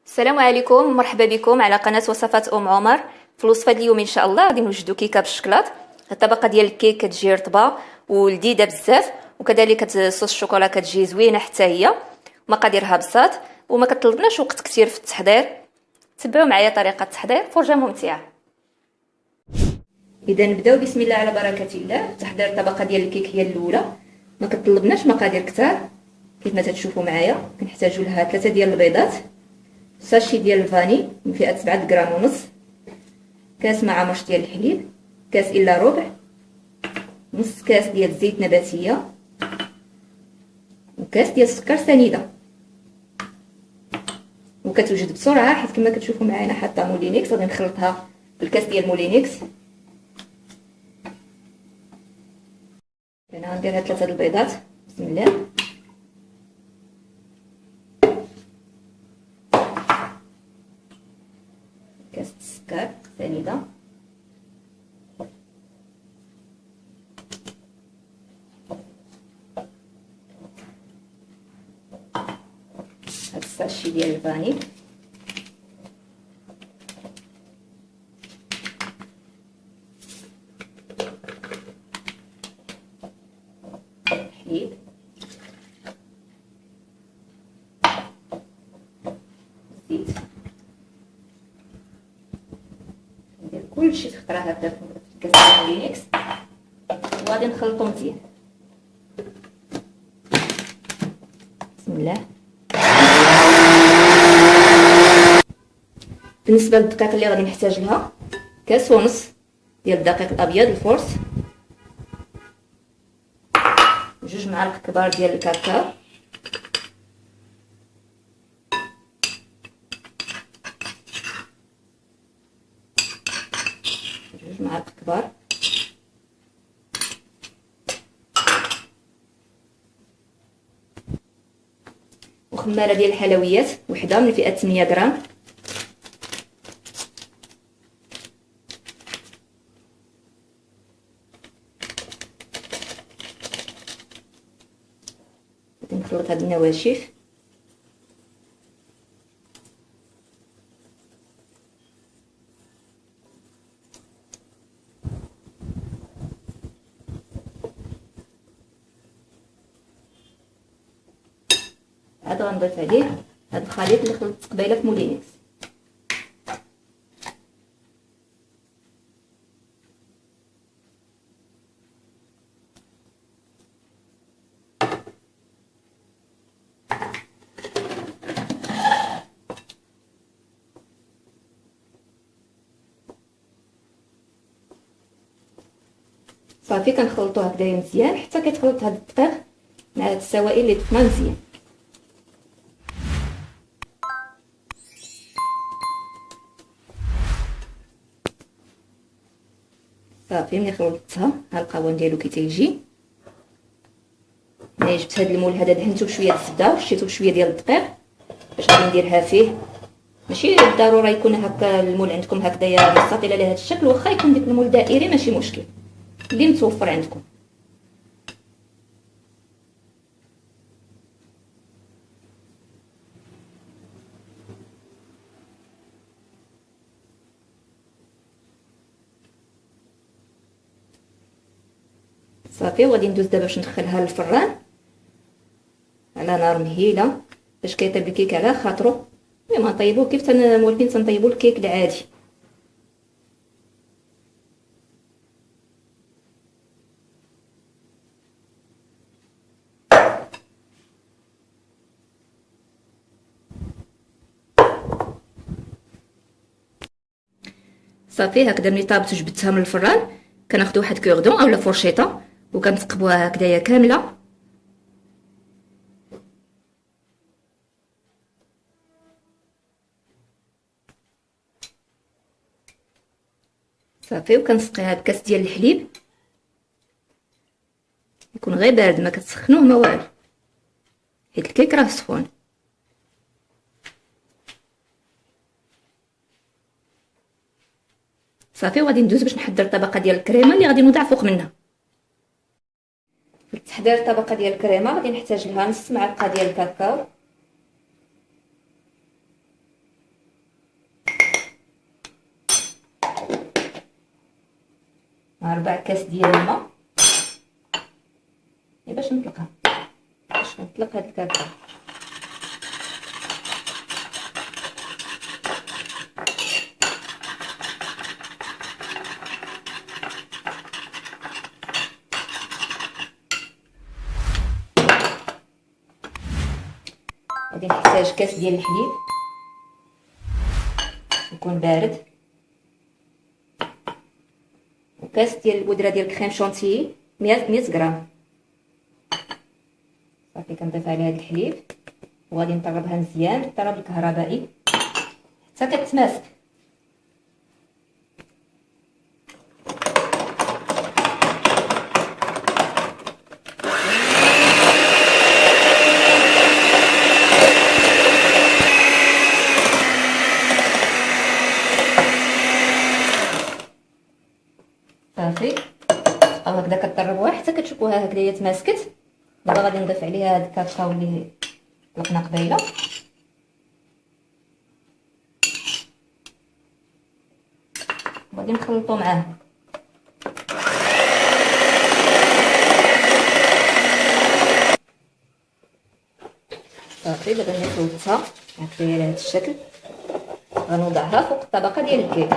السلام عليكم ومرحبا بكم على قناة وصفات عمر. في الوصفة اليوم ان شاء الله غادي نوجدوا كيكه بالشكلاط. الطبقه ديال الكيك كتجي رطبه ولذيذه بزاف، وكذلك صوص الشوكولا كتجي زوينه حتى هي. مقاديرها بساط وما كطلبناش وقت كثير في التحضير. تبعوا معايا طريقه التحضير، فرجه ممتعه. اذا نبداو بسم الله على بركه الله. تحضير الطبقه ديال الكيك هي الاولى، ما كطلبناش مقادير كثار كيف ما تشوفوا معايا. كنحتاجوا لها 3 ديال البيضات، ساشي ديال الفاني من فئة 7 غرام ونص، كاس مع مش ديال الحليب، كاس الا ربع، نص كاس ديال الزيت نباتيه، وكاس ديال السكر سنيده. وكتوجد بسرعه حيت كما كتشوفوا معايا انا حاطه مولينيكس، غادي نخلطها بالكاس ديال مولينيكس. انا غنديرها 3 البيضات. بسم الله. كاس السكر سنيده، هاد الساشي ديال الفاني، الحليب، الزيت، ندير كلشي في خطره هكا في الكاس ديال المولينيكس وغادي نخلطو مزيان. بسم الله. بالنسبه للدقيق اللي غادي نحتاج لها، كاس ونص ديال الدقيق الابيض الفورس، 2 معالق كبار ديال الكاكاو، 2 معالق كبار، وخماره ديال الحلويات وحده من فئه 100 غرام، غادي نخلط هاد النواشف. عاد غنضيف عليه هاد الخليط اللي خلطت قبيله في مولينيكس. صافي كنخلطو هكذايا مزيان حتى كيتخلط هاد الدقيق مع هاد السوائل اللي ضفنا مزيان. صافي ملي خلطتها ها القوام ديالو كي تيجي. ملي جبت هاد المول هذا دهنتو بشويه د الزبده وشيتو بشويه ديال الدقيق باش غادي نديرها فيه. ماشي بالضروره يكون هكا المول عندكم هكذايا مستطيل على هذا الشكل، واخا يكون ديك المول دائري ماشي مشكل اللي متوفر عندكم. صافي وغادي ندوز دابا باش ندخلها للفران على نار مهيله باش كيطيب الكيك على خاطرو. المهم نطيبوه كيف مولفين تنطيبوا الكيك العادي. صافي هكذا ملي طابت وجبدتها من الفران كناخذ واحد كوردون اولا فرشيطه وكنثقبوها هكذايا كامله. صافي وكنسقيها بكاس ديال الحليب، يكون غير بارد ما كتسخنوه ما والو حيت الكيك راه سخون. صافي وغادي ندوز باش نحضر الطبقه ديال الكريمه اللي غادي نوضع فوق منها. في تحضير الطبقه ديال الكريمه غادي نحتاج لها نص معلقه ديال الكاكاو، 4 كاس ديال الماء باش نطلقها، باش نطلق هاد الكاكاو. غادي نحتاج كاس ديال الحليب يكون بارد، وكاس ديال البودره ديال الكريم شونتيي 100 غرام. صافي كنضيف عليها هاد الحليب وغادي نطربها مزيان بالطرب الكهربائي حتى كتماسك. صافي بقاو هكذا كطربوها حتى كتشوفوها هكذا هي تماسكت. دابا غادي نضيف عليها هاد الكاكاو اللي طلقنا قبيله، وغادي نخلطو معاه. صافي دابا ملي خلطتها هكذا على هاد الشكل غنوضعها فوق الطبقه ديال الكيك.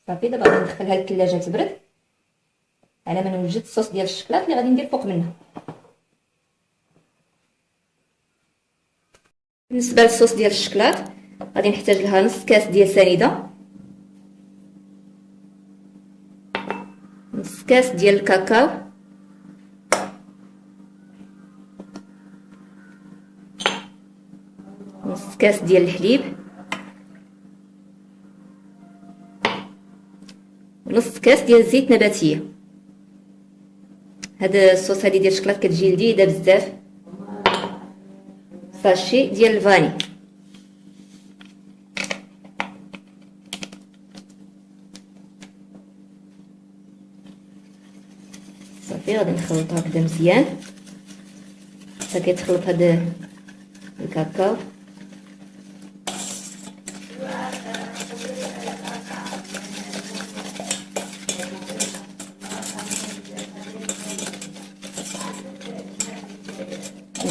صافي دابا غادي ندخلها للثلاجه تبرد على ما نوجد الصوص ديال الشكلاط اللي غادي ندير فوق منها. بالنسبه للصوص ديال الشكلاط غادي نحتاج لها نص كاس ديال سنيده، نص كاس ديال الكاكاو، نص كاس ديال الحليب، نص كاس ديال الزيت نباتيه. هذا الصوص هذه ديال الشكلاط كتجي لذيذه بزاف. ساشي ديال الفاني. صافي غادي نخلطها هكذا مزيان حتى كيتخلط هذا الكاكاو.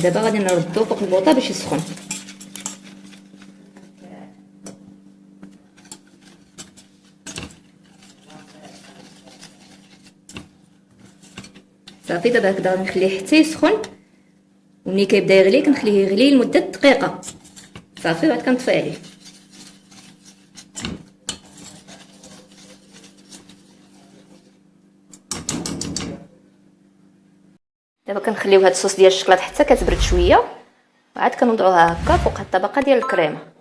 دابا غادي نردو فوق البوطه باش يسخن. صافي دابا هكذا غنخليه حتى يسخن، وملي كيبدا يغلي كنخليه يغلي لمده دقيقه. صافي وعاد كنطفي عليه. دابا كنخليو هاد الصوص ديال الشكلاط حتى كتبرد شويه، وعاد كنوضعوها هكا فوق الطبقه ديال الكريمه.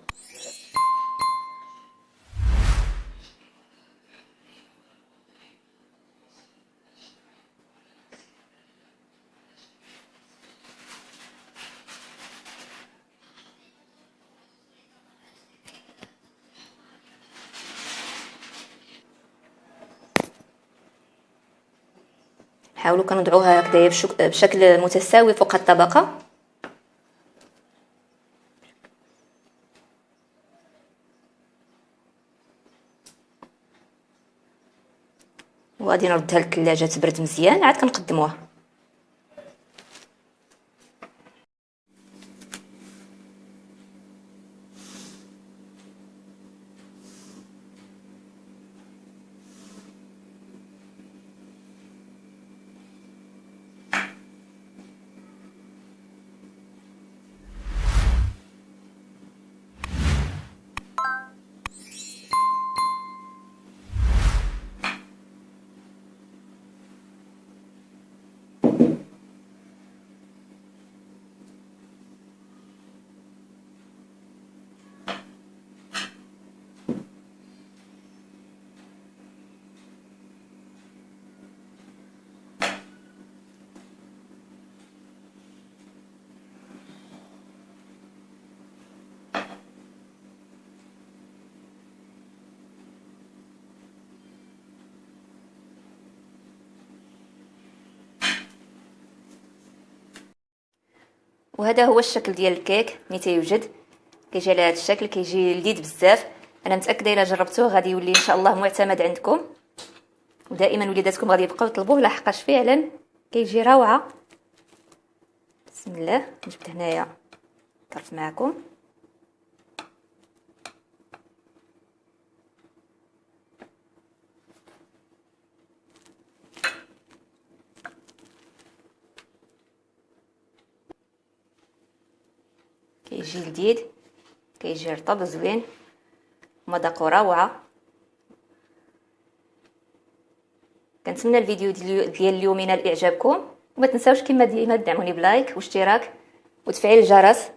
نحاولوا كنوضعوها هكذايا بشكل متساوي فوق الطبقه. وغادي نردها للثلاجه تبرد مزيان عاد كنقدموها. وهذا هو الشكل ديال الكيك ملي تيوجد، كيجي على هذا الشكل، كيجي لذيذ بزاف. انا متاكده الا جربتوه غادي يولي ان شاء الله معتمد عندكم، ودائما وليداتكم غادي يبقاو يطلبوه لحقاش فعلا كيجي روعه. بسم الله. جبت هنايا طرف معكم. كيجي لذيذ، كيجي رطب زوين، مذاقو روعه. كنتمنى الفيديو ديال اليوم ينال اعجابكم، وما تنساوش كما ديما تدعموني بلايك واشتراك وتفعيل الجرس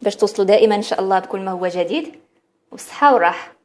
باش توصلوا دائما ان شاء الله بكل ما هو جديد، وبصحه وراحه.